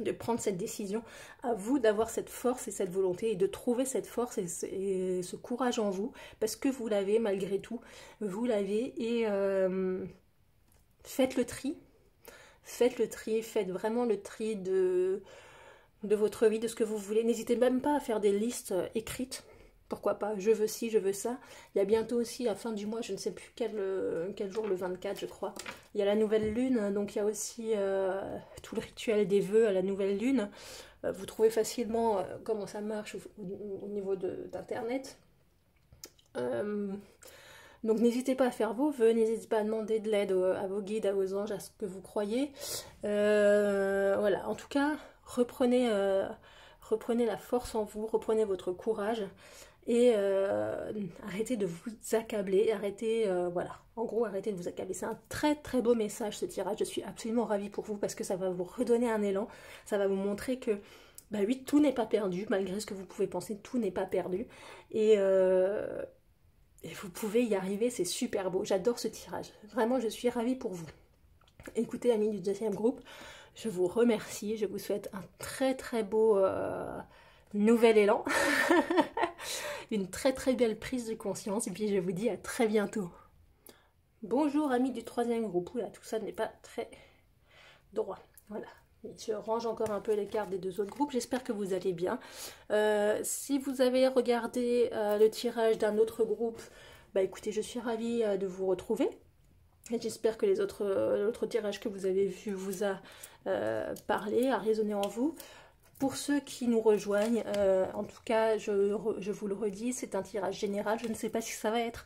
de prendre cette décision, à vous d'avoir cette force et cette volonté et de trouver cette force et ce courage en vous, parce que vous l'avez malgré tout, vous l'avez et faites le tri, faites vraiment le tri de votre vie, de ce que vous voulez. N'hésitez même pas à faire des listes écrites. Pourquoi pas, je veux ci, je veux ça. Il y a bientôt aussi, à fin du mois, je ne sais plus quel jour, le 24 je crois, il y a la nouvelle lune, donc il y a aussi tout le rituel des vœux à la nouvelle lune. Vous trouvez facilement comment ça marche au niveau d'internet. Donc n'hésitez pas à faire vos vœux, n'hésitez pas à demander de l'aide à vos guides, à vos anges, à ce que vous croyez. Voilà, en tout cas, reprenez la force en vous, reprenez votre courage et arrêtez de vous accabler, voilà, en gros arrêtez de vous accabler. C'est un très très beau message ce tirage, je suis absolument ravie pour vous parce que ça va vous redonner un élan, ça va vous montrer que bah oui, tout n'est pas perdu, malgré ce que vous pouvez penser, tout n'est pas perdu et vous pouvez y arriver, c'est super beau, j'adore ce tirage, vraiment je suis ravie pour vous. Écoutez amis du deuxième groupe, je vous remercie, je vous souhaite un très très beau nouvel élan, une très très belle prise de conscience et puis je vous dis à très bientôt. Bonjour amis du troisième groupe, oula tout ça n'est pas très droit, voilà. Je range encore un peu les cartes des deux autres groupes, j'espère que vous allez bien. Si vous avez regardé le tirage d'un autre groupe, bah écoutez, je suis ravie de vous retrouver. J'espère que l'autre tirage que vous avez vu vous a parlé, a résonné en vous. Pour ceux qui nous rejoignent, en tout cas, je vous le redis, c'est un tirage général. Je ne sais pas si ça va être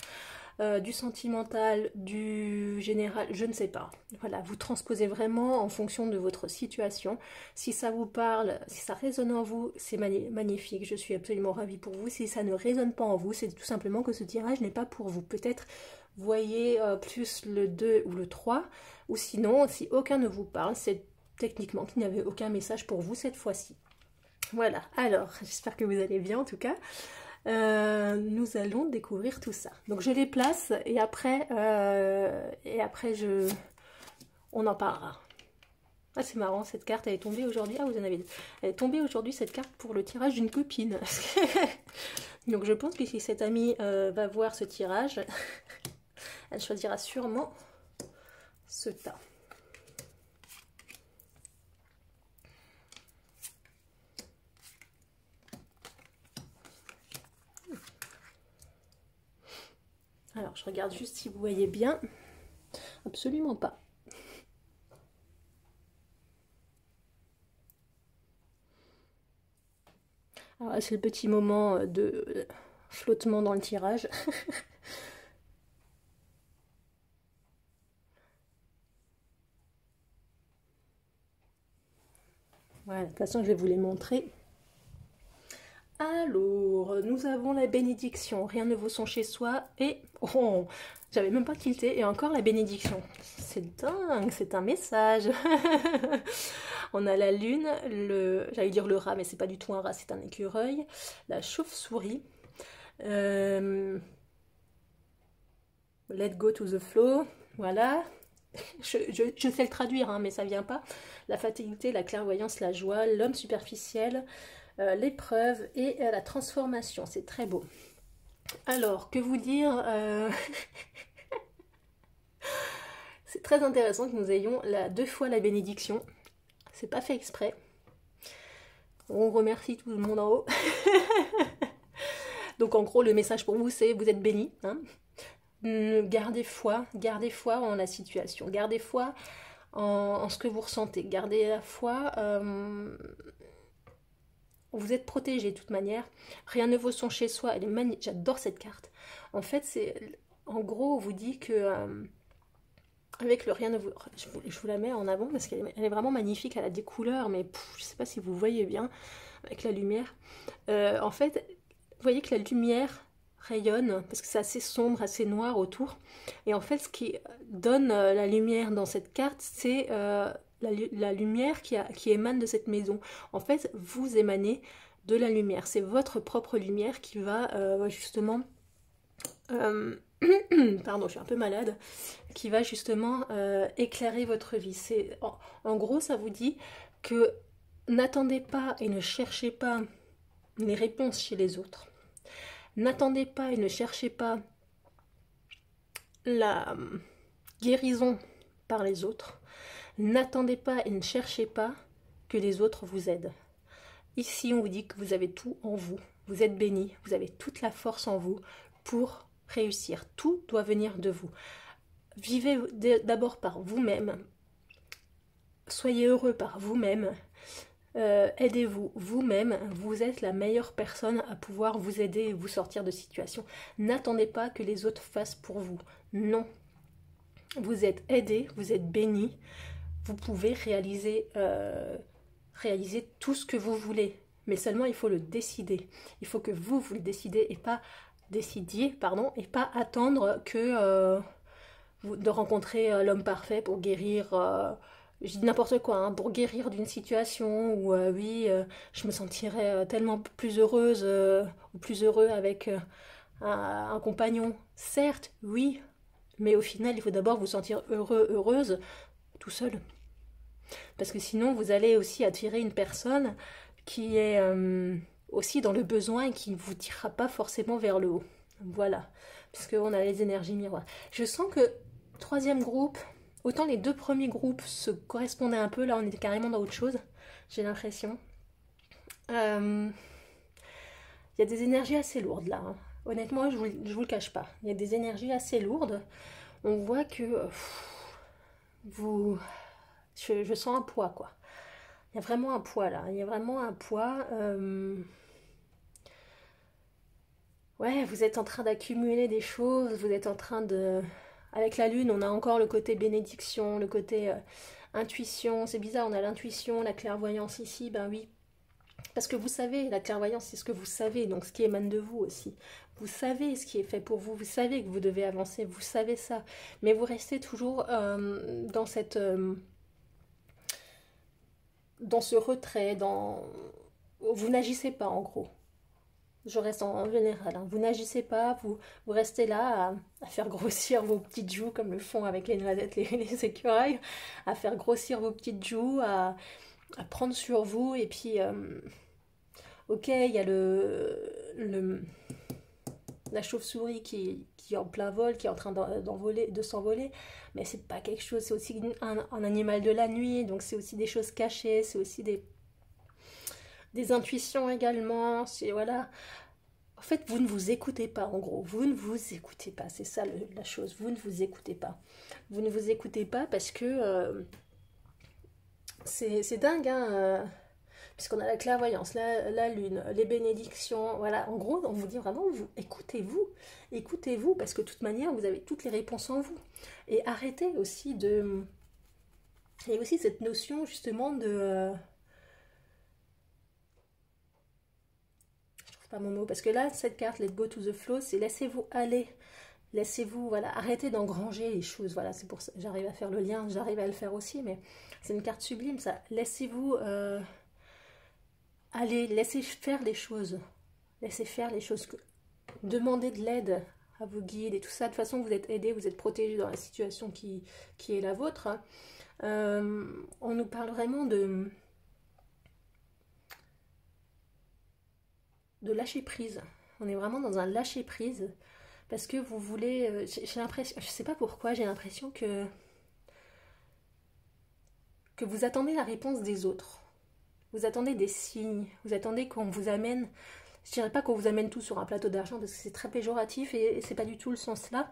du sentimental, du général, je ne sais pas. Voilà, vous transposez vraiment en fonction de votre situation. Si ça vous parle, si ça résonne en vous, c'est magnifique. Je suis absolument ravie pour vous. Si ça ne résonne pas en vous, c'est tout simplement que ce tirage n'est pas pour vous. Peut-être voyez plus le 2 ou le 3, ou sinon, si aucun ne vous parle, c'est techniquement qu'il n'y avait aucun message pour vous cette fois-ci. Voilà, alors, j'espère que vous allez bien en tout cas. Nous allons découvrir tout ça. Donc je les place et après on en parlera. Ah c'est marrant, cette carte elle est tombée aujourd'hui. Ah vous en avez deux. Elle est tombée aujourd'hui cette carte pour le tirage d'une copine. Donc je pense que si cette amie va voir ce tirage, elle choisira sûrement ce tas. Alors, je regarde juste si vous voyez bien. Absolument pas. Alors, c'est le petit moment de flottement dans le tirage. Voilà, de toute façon, je vais vous les montrer. Alors, nous avons la bénédiction, rien ne vaut son chez soi, et oh, j'avais même pas tilté, et encore la bénédiction. C'est dingue, c'est un message. On a la lune, j'allais dire le rat, mais c'est pas du tout un rat, c'est un écureuil, la chauve-souris, let go to the flow, voilà. Je sais le traduire, hein, mais ça vient pas. La fatalité, la clairvoyance, la joie, l'homme superficiel, l'épreuve et la transformation. C'est très beau. Alors, que vous dire c'est très intéressant que nous ayons deux fois la bénédiction. C'est pas fait exprès. On remercie tout le monde en haut. Donc en gros, le message pour vous, c'est vous êtes bénis. Hein, gardez foi en la situation. Gardez foi en ce que vous ressentez. Gardez la foi. Vous êtes protégé de toute manière. Rien ne vaut son chez soi. Elle est magnifique. J'adore cette carte. En fait, c'est en gros, on vous dit que avec le rien ne vaut. Je vous la mets en avant parce qu'elle est vraiment magnifique. Elle a des couleurs, mais je ne sais pas si vous voyez bien avec la lumière. En fait, vous voyez que la lumière rayonne parce que c'est assez sombre, assez noir autour. Et en fait, ce qui donne la lumière dans cette carte, c'est la lumière qui émane de cette maison. En fait, vous émanez de la lumière. C'est votre propre lumière qui va justement pardon, je suis un peu malade, qui va justement éclairer votre vie. En gros, ça vous dit que n'attendez pas et ne cherchez pas les réponses chez les autres. N'attendez pas et ne cherchez pas la guérison par les autres. N'attendez pas et ne cherchez pas que les autres vous aident. Ici, on vous dit que vous avez tout en vous. Vous êtes béni, vous avez toute la force en vous pour réussir. Tout doit venir de vous. Vivez d'abord par vous-même. Soyez heureux par vous-même. Aidez-vous vous-même. Vous êtes la meilleure personne à pouvoir vous aider et vous sortir de situation. N'attendez pas que les autres fassent pour vous. Non. Vous êtes aidé, vous êtes béni. Vous pouvez réaliser tout ce que vous voulez. Mais seulement il faut le décider. Il faut que vous le décidez et pas et pas attendre que de rencontrer l'homme parfait pour guérir, je dis n'importe quoi, hein, pour guérir d'une situation où oui, je me sentirais tellement plus heureuse ou plus heureux avec un compagnon. Certes, oui, mais au final, il faut d'abord vous sentir heureux, heureuse, tout seul. Parce que sinon, vous allez aussi attirer une personne qui est aussi dans le besoin et qui ne vous tirera pas forcément vers le haut. Voilà, puisqu'on a les énergies miroirs. Je sens que troisième groupe, autant les deux premiers groupes se correspondaient un peu, là on était carrément dans autre chose, j'ai l'impression. Il y a des énergies assez lourdes là, hein. Honnêtement, je vous le cache pas. Il y a des énergies assez lourdes. On voit que je sens un poids, quoi. Il y a vraiment un poids là. Il y a vraiment un poids. Ouais, vous êtes en train d'accumuler des choses. Vous êtes en train de. Avec la lune, on a encore le côté bénédiction, le côté intuition. C'est bizarre, on a l'intuition, la clairvoyance ici. Ben oui. Parce que vous savez, la clairvoyance, c'est ce que vous savez, donc ce qui émane de vous aussi. Vous savez ce qui est fait pour vous, vous savez que vous devez avancer, vous savez ça. Mais vous restez toujours dans cette... dans ce retrait, vous n'agissez pas en gros. Je reste en général, hein. Vous n'agissez pas, vous restez là à faire grossir vos petites joues comme le font avec les noisettes, les écureuils, à faire grossir vos petites joues, à prendre sur vous et puis... ok, il y a la chauve-souris qui est en plein vol, qui est en train de s'envoler, mais c'est pas quelque chose, c'est aussi un animal de la nuit, donc c'est aussi des choses cachées, c'est aussi des intuitions également, voilà. En fait, vous ne vous écoutez pas, en gros, vous ne vous écoutez pas, c'est ça la chose, vous ne vous écoutez pas. Vous ne vous écoutez pas parce que c'est dingue, hein, puisqu'on a la clairvoyance, la lune, les bénédictions, voilà, en gros, on vous dit vraiment, écoutez-vous, parce que de toute manière, vous avez toutes les réponses en vous. Et arrêtez aussi de... Il y a aussi cette notion, justement, de... je trouve pas mon mot, parce que là, cette carte, Let Go to the Flow, c'est laissez-vous aller. Laissez-vous, voilà, arrêtez d'engranger les choses, voilà, c'est pour ça, j'arrive à faire le lien, j'arrive à le faire aussi, mais c'est une carte sublime, ça. Laissez-vous... allez, laissez faire les choses. Laissez faire les choses. Demandez de l'aide à vos guides et tout ça. De toute façon, vous êtes aidé, vous êtes protégé dans la situation qui est la vôtre. On nous parle vraiment de lâcher prise. On est vraiment dans un lâcher prise parce que vous voulez... j'ai l'impression, je sais pas pourquoi, j'ai l'impression que vous attendez la réponse des autres. Vous attendez des signes, vous attendez qu'on vous amène, je dirais pas qu'on vous amène tout sur un plateau d'argent parce que c'est très péjoratif et c'est pas du tout le sens là.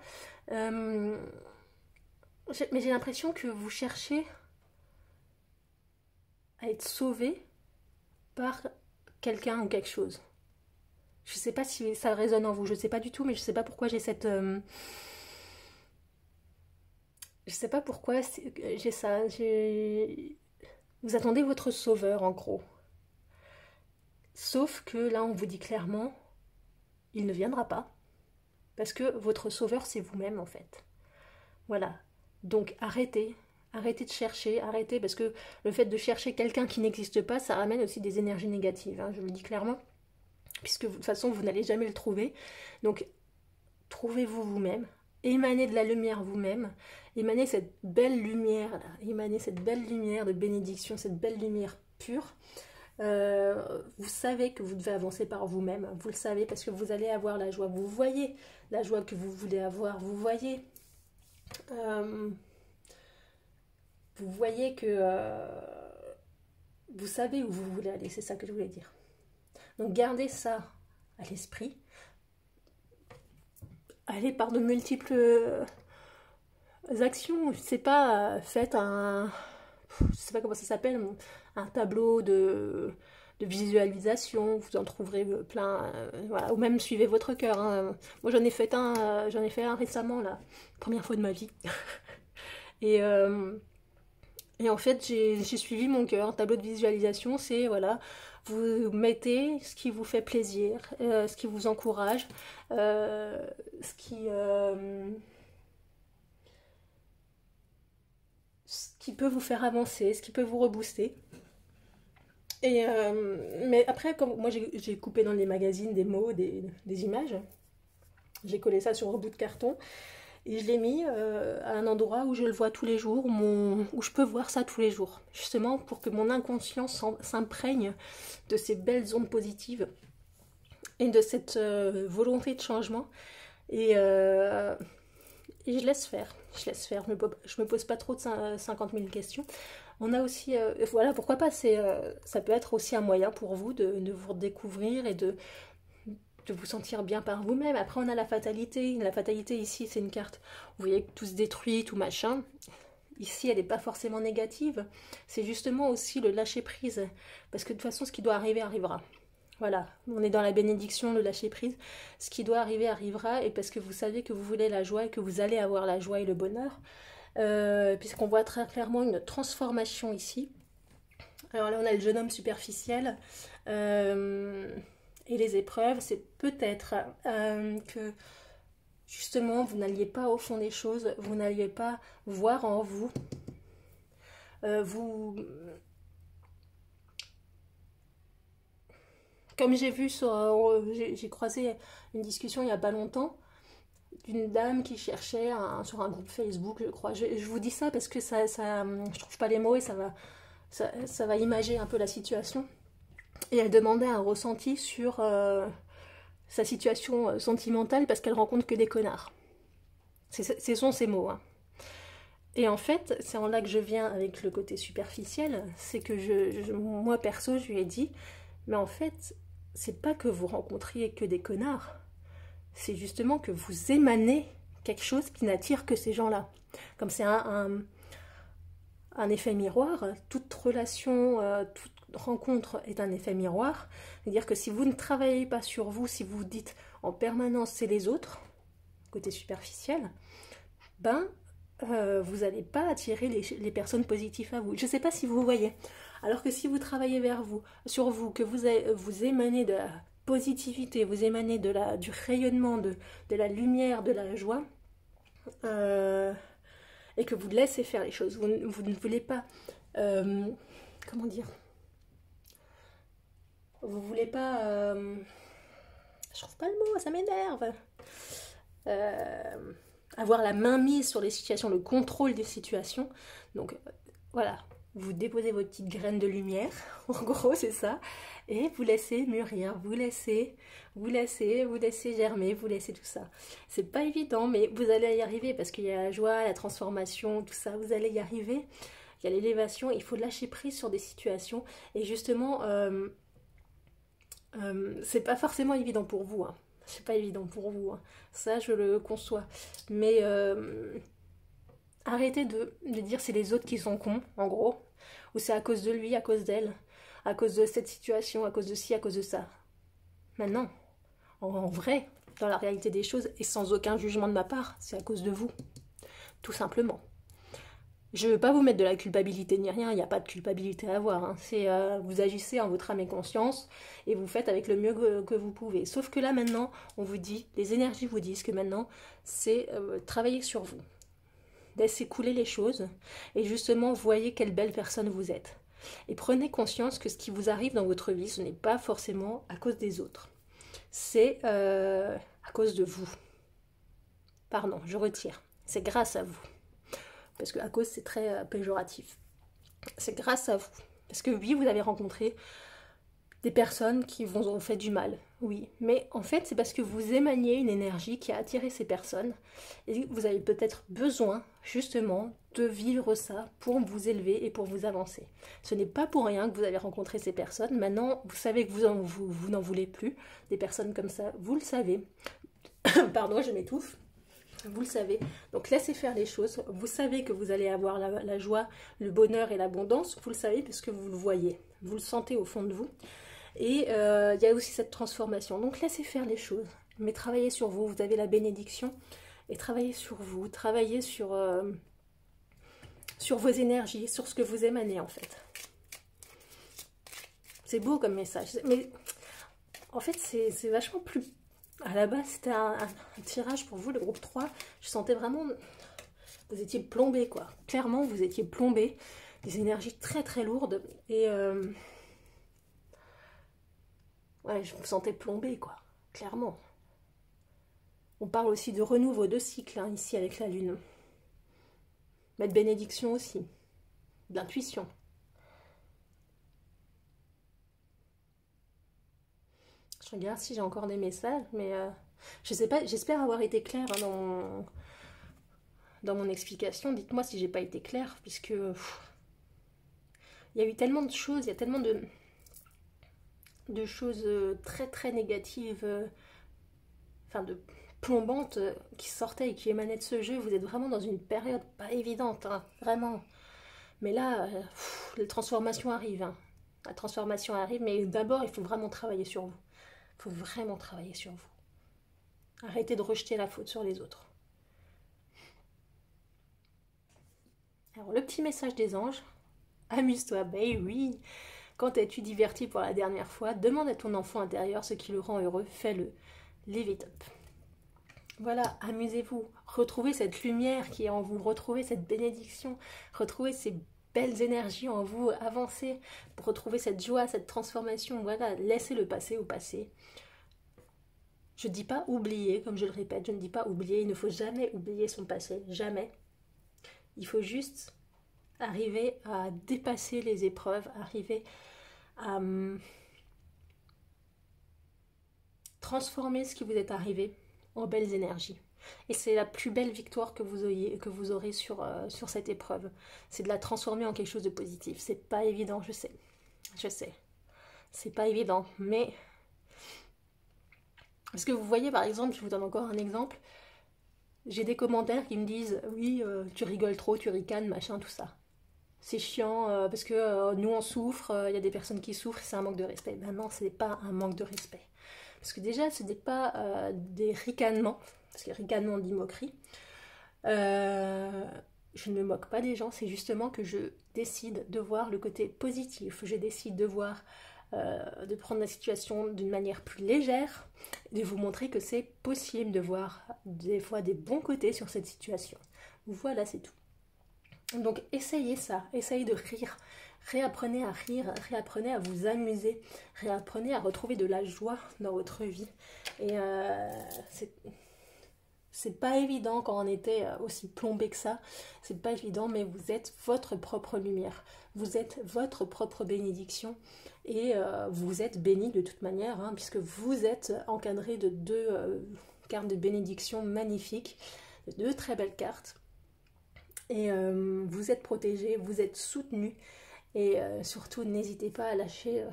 Mais j'ai l'impression que vous cherchez à être sauvé par quelqu'un ou quelque chose. Je sais pas si ça résonne en vous, je sais pas du tout, mais je sais pas pourquoi j'ai cette... je sais pas pourquoi j'ai ça, vous attendez votre sauveur en gros. Sauf que là on vous dit clairement, il ne viendra pas. Parce que votre sauveur c'est vous-même en fait. Voilà. Donc arrêtez. Arrêtez de chercher, arrêtez, parce que le fait de chercher quelqu'un qui n'existe pas, ça ramène aussi des énergies négatives, hein, je le dis clairement. Puisque de toute façon vous n'allez jamais le trouver. Donc trouvez-vous vous-même, émanez de la lumière vous-même, émanez cette belle lumière là, émanez cette belle lumière de bénédiction, cette belle lumière pure. Vous savez que vous devez avancer par vous-même, vous le savez parce que vous allez avoir la joie, vous voyez la joie que vous voulez avoir, vous voyez que vous savez où vous voulez aller, c'est ça que je voulais dire. Donc gardez ça à l'esprit, allez par de multiples actions, je sais pas, faites je sais pas comment ça s'appelle, un tableau de visualisation, vous en trouverez plein, voilà, ou même suivez votre cœur. Hein. Moi j'en ai fait un récemment là, première fois de ma vie. et, en fait j'ai suivi mon cœur. Un tableau de visualisation, c'est voilà, vous mettez ce qui vous fait plaisir, ce qui vous encourage, ce qui peut vous faire avancer, ce qui peut vous rebooster. Mais après, comme moi j'ai coupé dans les magazines des mots, des images, j'ai collé ça sur un bout de carton et je l'ai mis à un endroit où je le vois tous les jours, où je peux voir ça tous les jours, justement pour que mon inconscient s'imprègne de ces belles ondes positives et de cette volonté de changement. Et je laisse faire, je me pose pas trop de 50 000 questions. On a aussi, voilà, pourquoi pas, ça peut être aussi un moyen pour vous de vous redécouvrir et de vous sentir bien par vous-même. Après, on a la fatalité. La fatalité, ici, c'est une carte, vous voyez, tout se détruit, tout machin. Ici, elle n'est pas forcément négative. C'est justement aussi le lâcher-prise. Parce que de toute façon, ce qui doit arriver, arrivera. Voilà, on est dans la bénédiction, le lâcher-prise. Ce qui doit arriver, arrivera. Et parce que vous savez que vous voulez la joie et que vous allez avoir la joie et le bonheur. Puisqu'on voit très clairement une transformation ici. Alors là, on a le jeune homme superficiel. Et les épreuves, c'est peut-être que justement, vous n'alliez pas au fond des choses, vous n'alliez pas voir en vous. Comme j'ai vu j'ai croisé une discussion il n'y a pas longtemps d'une dame qui cherchait sur un groupe Facebook, je crois. Je vous dis ça parce que je trouve pas les mots et ça va imager un peu la situation. Et elle demandait un ressenti sur sa situation sentimentale parce qu'elle rencontre que des connards. Ce sont ces mots. Hein. Et en fait, c'est en là que je viens avec le côté superficiel. C'est que moi perso, je lui ai dit, mais en fait, c'est pas que vous rencontriez que des connards. C'est justement que vous émanez quelque chose qui n'attire que ces gens-là. Comme c'est un effet miroir, toute relation, toute rencontre est un effet miroir. C'est-à-dire que si vous ne travaillez pas sur vous, si vous dites en permanence c'est les autres, côté superficiel, vous n'allez pas attirer les personnes positives à vous. Je ne sais pas si vous voyez. Alors que si vous travaillez sur vous, que vous émanez de la positivité, vous émanez du rayonnement, de la lumière, de la joie, et que vous laissez faire les choses. Vous ne voulez pas... comment dire? Vous voulez pas... je trouve pas le mot, ça m'énerve. Avoir la main mise sur les situations, le contrôle des situations. Donc voilà, vous déposez vos petites graines de lumière, en gros c'est ça, et vous laissez mûrir, vous laissez germer, vous laissez tout ça. C'est pas évident, mais vous allez y arriver parce qu'il y a la joie, la transformation, tout ça, vous allez y arriver. Il y a l'élévation, il faut lâcher prise sur des situations, et justement, c'est pas forcément évident pour vous, hein. C'est pas évident pour vous, hein. Ça je le conçois, mais arrêtez de dire c'est les autres qui sont cons, en gros, ou c'est à cause de lui, à cause d'elle, à cause de cette situation, à cause de ci, à cause de ça. Maintenant, en vrai, dans la réalité des choses, et sans aucun jugement de ma part, c'est à cause de vous, tout simplement. Je ne veux pas vous mettre de la culpabilité ni rien, il n'y a pas de culpabilité à avoir. Hein. C'est vous agissez en votre âme et conscience et vous faites avec le mieux que vous pouvez. Sauf que là maintenant, on vous dit, les énergies vous disent que maintenant, c'est travailler sur vous. Laissez couler les choses et justement, voyez quelle belle personne vous êtes. Et prenez conscience que ce qui vous arrive dans votre vie, ce n'est pas forcément à cause des autres. C'est à cause de vous. Pardon, je retire. C'est grâce à vous. Parce que à cause, c'est très péjoratif. C'est grâce à vous. Parce que oui, vous avez rencontré des personnes qui vous ont fait du mal. Oui. Mais en fait, c'est parce que vous émaniez une énergie qui a attiré ces personnes. Et vous avez peut-être besoin, justement, de vivre ça pour vous élever et pour vous avancer. Ce n'est pas pour rien que vous avez rencontré ces personnes. Maintenant, vous savez que vous n'en voulez plus. Des personnes comme ça, vous le savez. Pardon, je m'étouffe. Vous le savez. Donc laissez faire les choses. Vous savez que vous allez avoir la joie, le bonheur et l'abondance. Vous le savez parce que vous le voyez. Vous le sentez au fond de vous. Et il y a aussi cette transformation. Donc laissez faire les choses. Mais travaillez sur vous. Vous avez la bénédiction. Et travaillez sur vous. Travaillez sur vos énergies, sur ce que vous émanez en fait. C'est beau comme message. Mais en fait, c'est vachement plus... À la base, c'était un tirage pour vous, le groupe 3. Je sentais vraiment... Vous étiez plombé, quoi. Clairement, vous étiez plombé. Des énergies très, très lourdes. Et... ouais, je me sentais plombé, quoi. Clairement. On parle aussi de renouveau, de cycle, hein, ici, avec la lune. Mais de bénédiction aussi. D'intuition. Je regarde si j'ai encore des messages, mais je sais pas, j'espère avoir été claire hein, dans mon explication. Dites-moi si j'ai pas été claire, puisque il y a eu tellement de choses, il y a tellement de choses très très négatives, enfin de plombantes qui sortaient et qui émanaient de ce jeu. Vous êtes vraiment dans une période pas évidente, hein, vraiment. Mais là, la transformation arrive. Hein. La transformation arrive, mais d'abord, il faut vraiment travailler sur vous. Il faut vraiment travailler sur vous. Arrêtez de rejeter la faute sur les autres. Alors, le petit message des anges. Amuse-toi, baby. Oui. Quand es-tu diverti pour la dernière fois? Demande à ton enfant intérieur ce qui le rend heureux. Fais-le. Live it up. Voilà, amusez-vous. Retrouvez cette lumière qui est en vous. Retrouvez cette bénédiction. Retrouvez ces belles énergies en vous. Avancez pour retrouver cette joie, cette transformation. Voilà, laissez le passé au passé. Je ne dis pas oublier, comme je le répète, je ne dis pas oublier. Il ne faut jamais oublier son passé. Jamais. Il faut juste arriver à dépasser les épreuves, arriver à transformer ce qui vous est arrivé en belles énergies. Et c'est la plus belle victoire que vous aurez sur cette épreuve. C'est de la transformer en quelque chose de positif. C'est pas évident, je sais. Je sais. C'est pas évident, mais... Parce que vous voyez, par exemple, je vous donne encore un exemple. J'ai des commentaires qui me disent « Oui, tu rigoles trop, tu ricanes, machin, tout ça. » C'est chiant parce que nous, on souffre, il y a des personnes qui souffrent, c'est un manque de respect. Ben non, ce n'est pas un manque de respect. Parce que déjà, ce n'est pas des ricanements, parce que ricanement dit moquerie. Je ne me moque pas des gens, c'est justement que je décide de voir le côté positif. Je décide de voir, de prendre la situation d'une manière plus légère, de vous montrer que c'est possible de voir des fois des bons côtés sur cette situation. Voilà, c'est tout. Donc essayez ça, essayez de rire, réapprenez à rire, réapprenez à vous amuser, réapprenez à retrouver de la joie dans votre vie. Et c'est pas évident quand on était aussi plombé que ça, c'est pas évident, mais vous êtes votre propre lumière, vous êtes votre propre bénédiction et vous êtes béni de toute manière, hein, puisque vous êtes encadré de deux cartes de bénédiction magnifiques, de deux très belles cartes. Et vous êtes protégé, vous êtes soutenu. Et surtout, n'hésitez pas à lâcher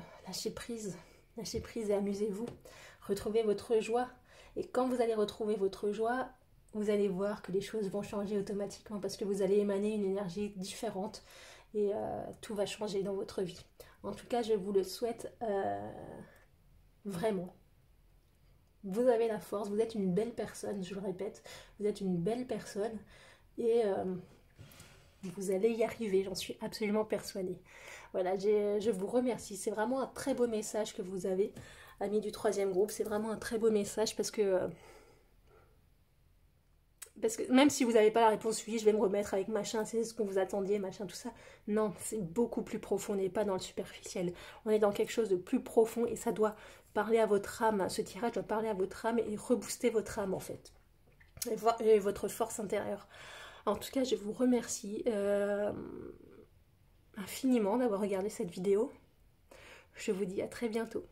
prise. Lâchez prise et amusez-vous. Retrouvez votre joie. Et quand vous allez retrouver votre joie, vous allez voir que les choses vont changer automatiquement parce que vous allez émaner une énergie différente et tout va changer dans votre vie. En tout cas, je vous le souhaite vraiment. Vous avez la force, vous êtes une belle personne, je le répète. Vous êtes une belle personne et... vous allez y arriver, j'en suis absolument persuadée. Voilà, je vous remercie. C'est vraiment un très beau message que vous avez, amis du 3e groupe. C'est vraiment un très beau message parce que même si vous n'avez pas la réponse, oui, je vais me remettre avec machin, c'est ce que vous attendiez, machin, tout ça. Non, c'est beaucoup plus profond, on n'est pas dans le superficiel. On est dans quelque chose de plus profond et ça doit parler à votre âme. Ce tirage doit parler à votre âme et rebooster votre âme, en fait. et votre force intérieure. En tout cas, je vous remercie infiniment d'avoir regardé cette vidéo. Je vous dis à très bientôt.